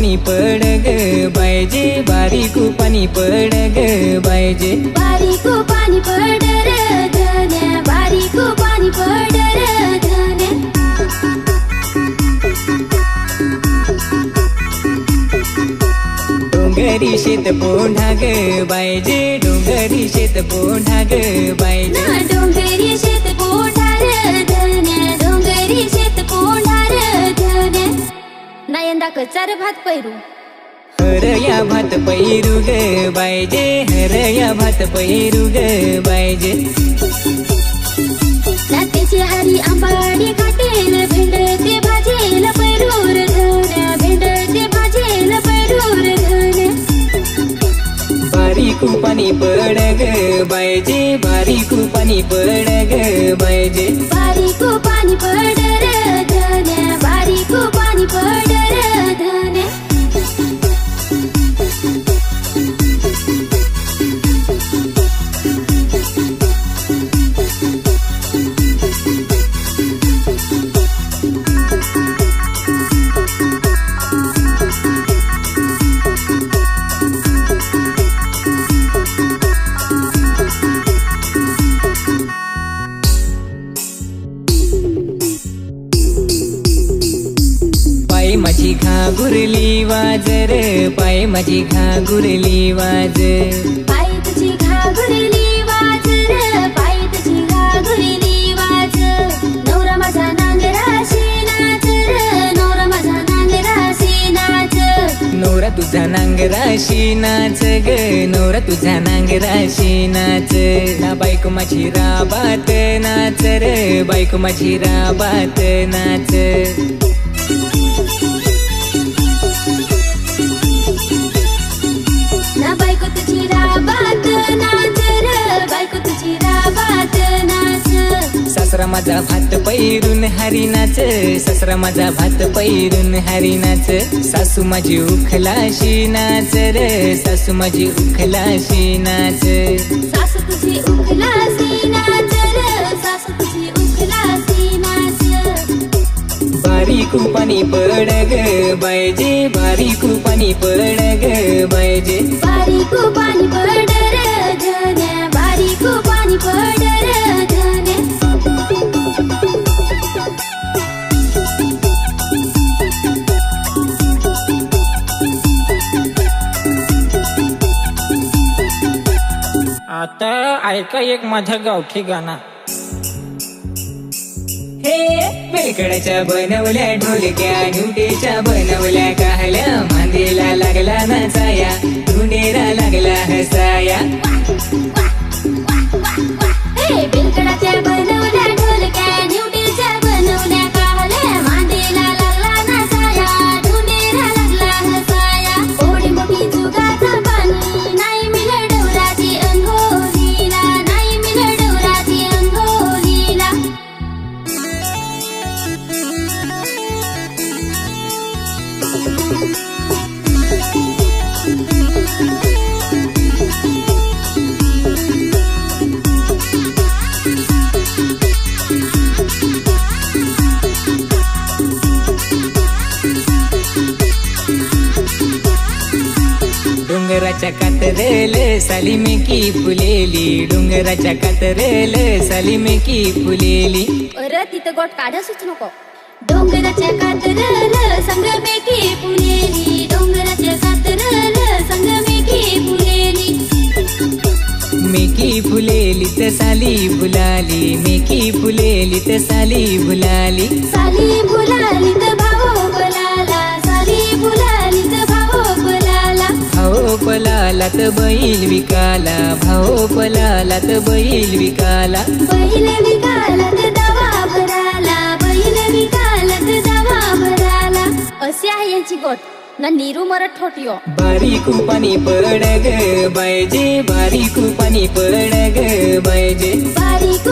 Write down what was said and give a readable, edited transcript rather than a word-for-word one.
पाणी पड ग बायजे, बारीक पाणी पड ग बायजे, बारीक पाणी पड रे धन्या, बारीक पाणी पड रे धन्या. डोंगरी शेत पोंढा ग बायजे, डोंगरी शेत पोंढा ग बायजे, ना डोंगरी शेत पोंढार धन्या, डोंगरी शेत पोंढार धन्या. ना यंदा कचार भात पैरू, हरया भात पैरू ग बायजे, हरया भात पैरू ग बायजे, नातेची हरी आंबाडी काटेल, भेंडते भाजेल पैरूर धन्या, भेंडते भाजेल पैरूर धन्या. बारीक पाणी पड ग बायजे, बारीक पाणी पड ग बायजे, बारीक पाणी पड रे धन्या, बारीक पाणी पड रे धन्या. पाय माझी घागुरली वाज रे, पाय माझी घागुरली वाज, पाय तुझी घागुरली वाज रे, पाय तुझी घागुरली वाज. नवरा माझा नांगराशी नाच रे, नवरा माझा नांगराशी नाच. नवरा तुझा नांगराशी नाच ग, नवरा तुझा नांगराशी नाच. ना बायको माझी राबात नाच रे, बायको माझी राबात नाच. ना बायको तुझी राबात नाच रे, बायको तुझी राबात नाच. सासरा माझा भात पैरून हरी नाच, सासरा माझा भात पैरून हरी नाच. सासू माझी उखलाशी नाच रे, सासू माझी उखलाशी नाच. सासू तुझी उखलासी नाच रे, सासू तुझी उखलासी नाच. बारीक पाणी पड ग बायजे, बारीक पाणी पड ग बायजे, बारीक पाणी पड रे धन्या, बारीक पाणी पड रे धन्या. आता ऐका एक माझं गावठी गाणं. हे बेलकड्याच्या बनवल्या ढोलक्या, न्यूटेच्या बनवल्या काहल्या, मांदेला लागला नाचाया, धुंडेरा लागला हसाया. हे बिलकडाच्या बनवल्या ढोलक्या, न्यूटीच्या बनवल्या काहल्या, मांदेला लागला नाचाया, धुंडेरा लागला हसाया. ओढी मोठी जुगाचं पाणी, नाही मिळलं डवराची अंघोळीला, नाही मिळलं डवराची अंघोळीला. डोंगराच्या कातरेल सालीमेकी फुलेली, डोंगराच्या कातरेल सालीमेकी फुलेली. तिथं गोट काढसूच नको. डोंगराच्या कातरल संगमेकी फुलेली, डोंगराच्या कातरल संगमेकी फुलेली. मेकी फुलेली तर साली फुलाली, मेकी फुलेली तर साली फुलाली. साली फुलाली तर भावो पलाला, साली फुलाली तर भावो पलाला. भाऊ पलाला तर बैल विकाला, भाऊ पलाला तर बैल विकाला. बैल विकाला तर दवा भराला, बैल विकाला तर दवा भराला. अशी आहे यांची गोट ना. नीरू मरत ठोटियो. बारीक पाणी पड ग बायजे, बारीक पाणी पड ग बायजे, बारीक